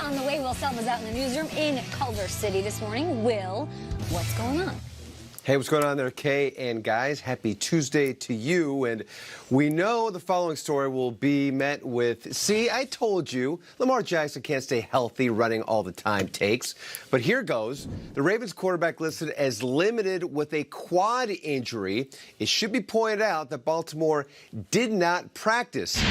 on the way. Will Selma's out in the newsroom in Culver City this morning. Will, what's going on? Hey, what's going on there, Kay and guys? Happy Tuesday to you. And we know the following story will be met with, see, I told you, Lamar Jackson can't stay healthy running all the time takes. But here goes. The Ravens quarterback listed as limited with a quad injury. It should be pointed out that Baltimore did not practice.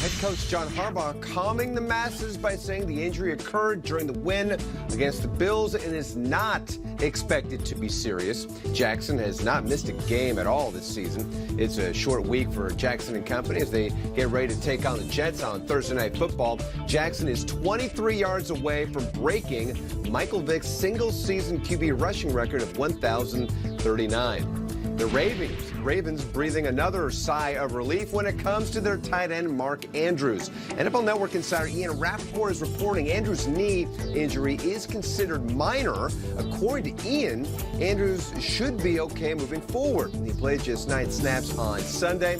Head coach John Harbaugh calming the masses by saying the injury occurred during the win against the Bills and is not expected to be serious. Jackson has not missed a game at all this season. It's a short week for Jackson and company as they get ready to take on the Jets on Thursday Night Football. Jackson is 23 yards away from breaking Michael Vick's single-season QB rushing record of 1,039. The Ravens breathing another sigh of relief when it comes to their tight end, Mark Andrews. NFL Network insider Ian Rappaport is reporting Andrews' knee injury is considered minor. According to Ian, Andrews should be okay moving forward. He played just 9 snaps on Sunday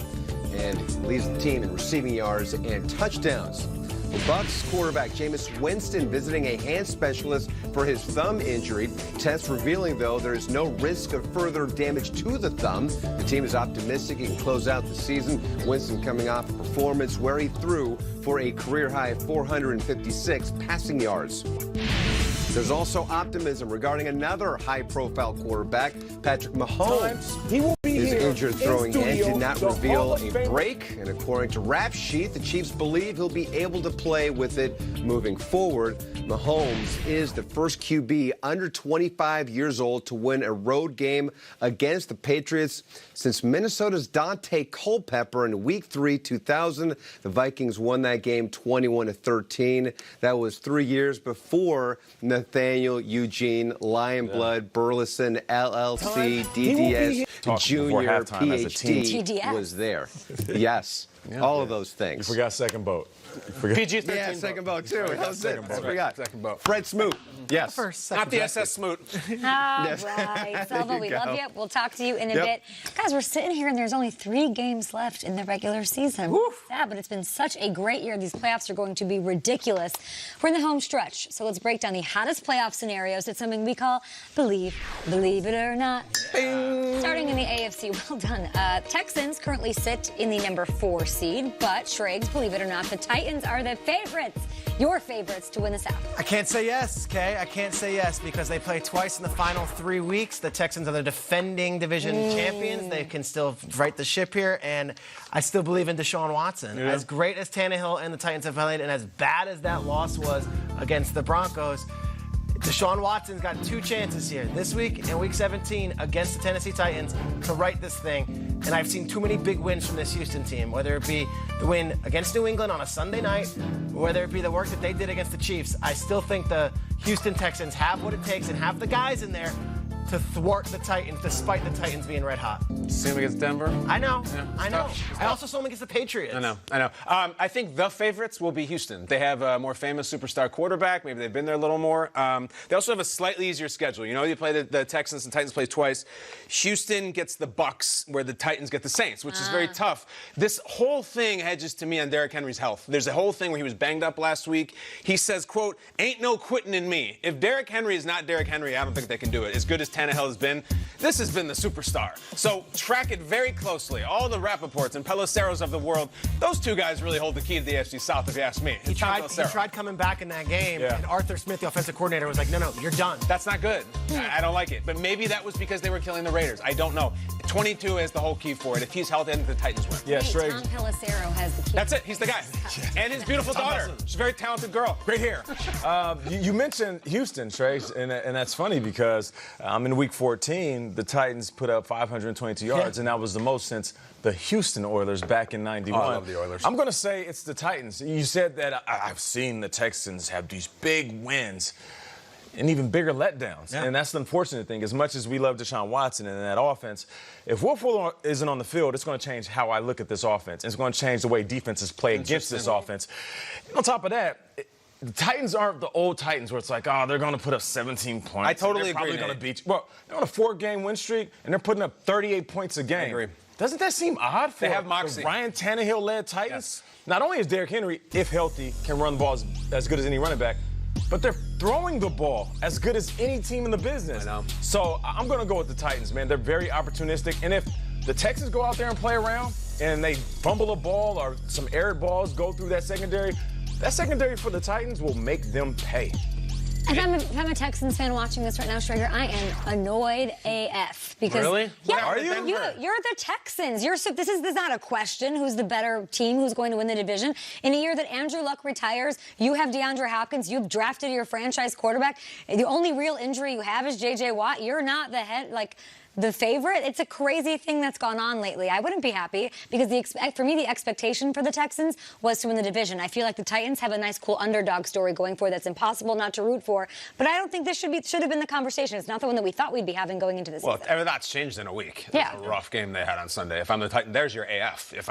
and leads the team in receiving yards and touchdowns. The Bucs quarterback Jameis Winston visiting a hand specialist for his thumb injury. Tests revealing, though, there is no risk of further damage to the thumb. The team is optimistic he can close out the season. Winston coming off a performance where he threw for a career-high 456 passing yards. There's also optimism regarding another high-profile quarterback, Patrick Mahomes. He will be His here injured throwing hand did not reveal a break. break, and according to Rap Sheet, the Chiefs believe he'll be able to play with it moving forward. Mahomes is the first QB under 25 years old to win a road game against the Patriots since Minnesota's Dante Culpepper in Week 3, 2000. The Vikings won that game 21-13. That was 3 years before Nathaniel Eugene Lionblood Burleson LLC DDS Junior PhD was there. Yes, all of those things. You forgot second boat. PG-13. Yeah, second boat too. That was it. I forgot. Second boat. Fred Smoot. Yes. Not the SS Smoot. All right, Selma, we love you. We'll talk to you in a bit. Guys, we're sitting here and there's only 3 games left in the regular season. Sad, but it's been such a great year. These playoffs are going to be ridiculous. We're in the home stretch, so let's break down the hottest playoff scenarios. It's something we call Believe It or Not. Bing. Starting in the AFC, well done. Texans currently sit in the number 4 seed, but Schrags, believe it or not, the Titans are the favorites. Your favorites to win the South. I can't say yes, Kay. I can't say yes because they play twice in the final 3 weeks. The Texans are the defending division champions. They can still right the ship here, and I still believe in Deshaun Watson. Yeah. As great as Tannehill and the Titans have played, and as bad as that loss was against the Broncos, Deshaun Watson's got 2 chances here, this week and Week 17 against the Tennessee Titans, to right this thing. And I've seen too many big wins from this Houston team, whether it be the win against New England on a Sunday night, or whether it be the work that they did against the Chiefs. I still think the Houston Texans have what it takes and have the guys in there to thwart the Titans, despite the Titans being red hot. See him against Denver. I know. Yeah, I know. tough. I also saw him against the Patriots. I know. I think the favorites will be Houston. They have a more famous superstar quarterback. Maybe they've been there a little more. They also have a slightly easier schedule. You know, you play the Texans and Titans play twice. Houston gets the Bucs, where the Titans get the Saints, which is very tough. This whole thing hedges to me on Derrick Henry's health. There's a whole thing where he was banged up last week. He says, quote, "Ain't no quitting in me." If Derrick Henry is not Derrick Henry, I don't think they can do it. As good as Tannehill has been, this has been the superstar. So track it very closely. All the Rappaports and Peloceros of the world, those 2 guys really hold the key to the AFC South, if you ask me. He tried coming back in that game, and Arthur Smith, the offensive coordinator, was like, no, you're done. That's not good. I don't like it. But maybe that was because they were killing the Raiders. I don't know. 22 is the whole key for it. If he's healthy, I think the Titans win. Yeah, Tom Pelissero has the key. That's it. He's the guy. And his beautiful daughter. She's a very talented girl. Great hair. You mentioned Houston, Trey, and that's funny because in Week 14, the Titans put up 522 yards, and that was the most since the Houston Oilers back in '91. I love the Oilers. I'm going to say it's the Titans. You said that I've seen the Texans have these big wins and even bigger letdowns. And that's the unfortunate thing. As much as we love Deshaun Watson and that offense, if Will Fuller isn't on the field, it's going to change how I look at this offense. It's going to change the way defenses play against this offense. And on top of that, the Titans aren't the old Titans where it's like, oh, they're going to put up 17 points. I totally agree. They're probably going to beat you. Well, they're on a 4-game win streak, and they're putting up 38 points a game. I agree. Doesn't that seem odd for They have moxie. the Ryan Tannehill-led Titans? Not only is Derrick Henry, if healthy, can run the ball as good as any running back, but they're throwing the ball as good as any team in the business. I know. So I'm going to go with the Titans, man. They're very opportunistic. And if the Texans go out there and play around and they fumble a ball or some errant balls go through that secondary for the Titans will make them pay. If I'm a Texans fan watching this right now, Striker, I am annoyed AF. Because, really? Yeah, Are you? You're the Texans. This is not a question who's the better team, who's going to win the division. In a year that Andrew Luck retires, you have DeAndre Hopkins, you've drafted your franchise quarterback. The only real injury you have is J.J. Watt. You're not the favorite. It's a crazy thing that's gone on lately. I wouldn't be happy because for me, the expectation for the Texans was to win the division. I feel like the Titans have a nice, cool underdog story going for that's impossible not to root for. But I don't think this should have been the conversation. It's not the one that we thought we'd be having going into this season. Well, that's changed in a week. Yeah. It's a rough game they had on Sunday. If I'm the Titan, there's your AF. If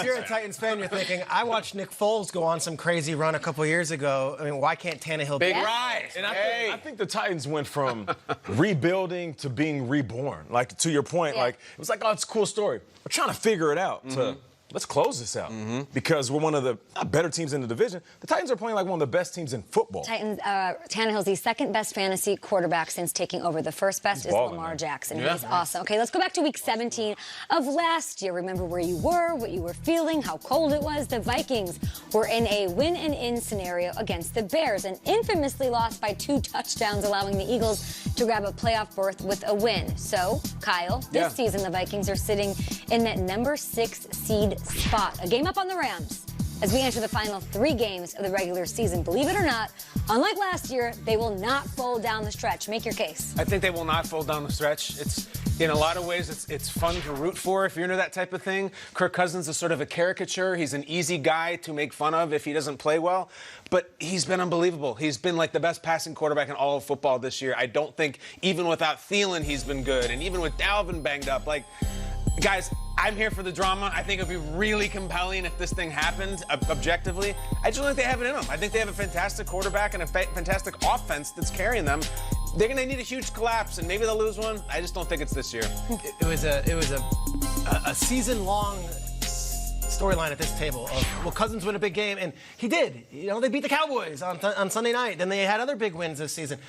you're a Titans fan, you're thinking, I watched Nick Foles go on some crazy run a couple years ago. I mean, why can't Tannehill Big be rise. And I think the Titans went from rebuilding to being reborn. Like, to your point, like, it was like, oh, it's a cool story. We're trying to figure it out to let's close this out because we're one of the better teams in the division. The Titans are playing like one of the best teams in football. Tannehill's the second best fantasy quarterback since taking over. The first best is balling, Lamar man. Jackson. Yeah. He's awesome. Okay, let's go back to week 17 of last year. Remember where you were, what you were feeling, how cold it was. The Vikings were in a win-and-in scenario against the Bears and infamously lost by 2 touchdowns, allowing the Eagles to grab a playoff berth with a win. So, Kyle, this season the Vikings are sitting in that number 6 seed spot, a game up on the Rams as we enter the final 3 games of the regular season. Believe it or not, unlike last year, they will not fold down the stretch. Make your case. I think they will not fold down the stretch. It's in a lot of ways, it's fun to root for if you're into that type of thing. Kirk Cousins is sort of a caricature. He's an easy guy to make fun of if he doesn't play well. But he's been unbelievable. He's been like the best passing quarterback in all of football this year. I don't think even without Thielen he's been good. And even with Dalvin banged up, guys, I'm here for the drama. I think it would be really compelling if this thing happened objectively. I just don't think they have it in them. I think they have a fantastic quarterback and a fantastic offense that's carrying them. They're going to need a huge collapse, and maybe they'll lose one. I just don't think it's this year. It was a season-long storyline at this table of, will Cousins win a big game? And he did. They beat the Cowboys on Sunday night. Then they had other big wins this season.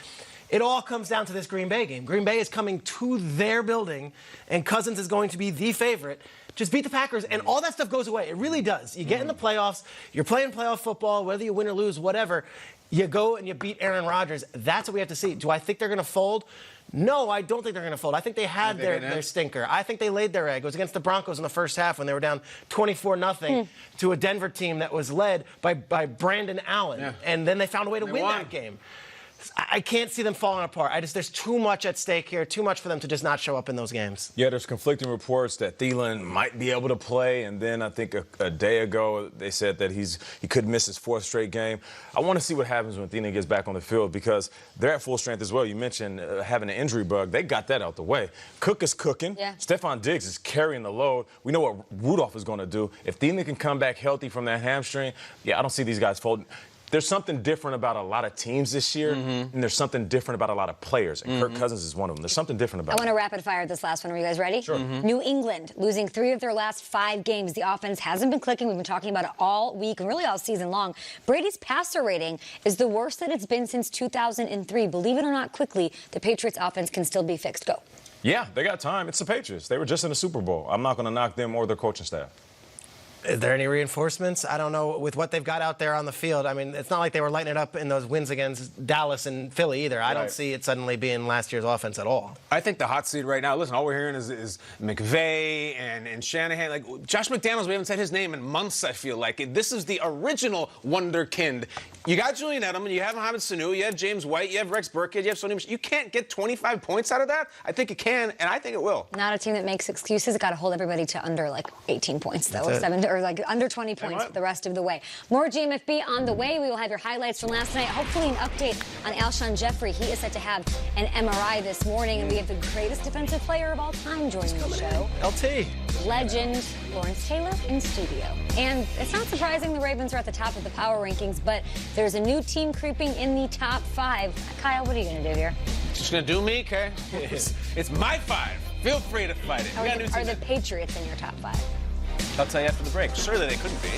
It all comes down to this Green Bay game. Green Bay is coming to their building, and Cousins is going to be the favorite. Just beat the Packers, and all that stuff goes away. It really does. You get in the playoffs, you're playing playoff football, whether you win or lose, whatever. You go and you beat Aaron Rodgers. That's what we have to see. Do I think they're going to fold? No, I don't think they're going to fold. I think they had their stinker. I think they laid their egg. It was against the Broncos in the first half when they were down 24-0 to a Denver team that was led by Brandon Allen. Yeah. And then they found a way to win that game. I can't see them falling apart. There's too much at stake here, too much for them to just not show up in those games. Yeah, there's conflicting reports that Thielen might be able to play, and then I think a day ago they said that he could miss his 4th straight game. I want to see what happens when Thielen gets back on the field because they're at full strength as well. You mentioned having an injury bug. They got that out the way. Cook is cooking. Yeah. Stephon Diggs is carrying the load. We know what Rudolph is going to do. If Thielen can come back healthy from that hamstring, I don't see these guys folding. There's something different about a lot of teams this year, and there's something different about a lot of players, and Kirk Cousins is one of them. There's something different about it. I want to rapid fire this last one. Are you guys ready? Sure. New England losing 3 of their last 5 games. The offense hasn't been clicking. We've been talking about it all week and really all season long. Brady's passer rating is the worst that it's been since 2003. Believe it or not, quickly, the Patriots offense can still be fixed. Go. Yeah, they got time. It's the Patriots. They were just in the Super Bowl. I'm not going to knock them or their coaching staff. Is there any reinforcements? I don't know. With what they've got out there on the field, I mean, it's not like they were lighting it up in those wins against Dallas and Philly either. I don't see it suddenly being last year's offense at all. I think the hot seat right now, listen, all we're hearing is McVay and Shanahan. Like, Josh McDaniels, we haven't said his name in months, I feel like. This is the original wonderkind. You got Julian Edelman, you have Mohamed Sanu, you have James White, you have Rex Burkhead, you have Sonny Michel. You can't get 25 points out of that? I think it can, and I think it will. Not a team that makes excuses. Got to hold everybody to under, 18 points, though, or under 20 points the rest of the way. More GMFB on the way. We will have your highlights from last night. Hopefully an update on Alshon Jeffrey. He is set to have an MRI this morning, and we have the greatest defensive player of all time joining the show. LT. Legend Lawrence Taylor in studio. And it's not surprising the Ravens are at the top of the power rankings, but there's a new team creeping in the top 5. Kyle, what are you going to do here? Just going to do me, okay? It's my 5. Feel free to fight it. Are the Patriots in your top 5? I'll tell you after the break. Surely they couldn't be.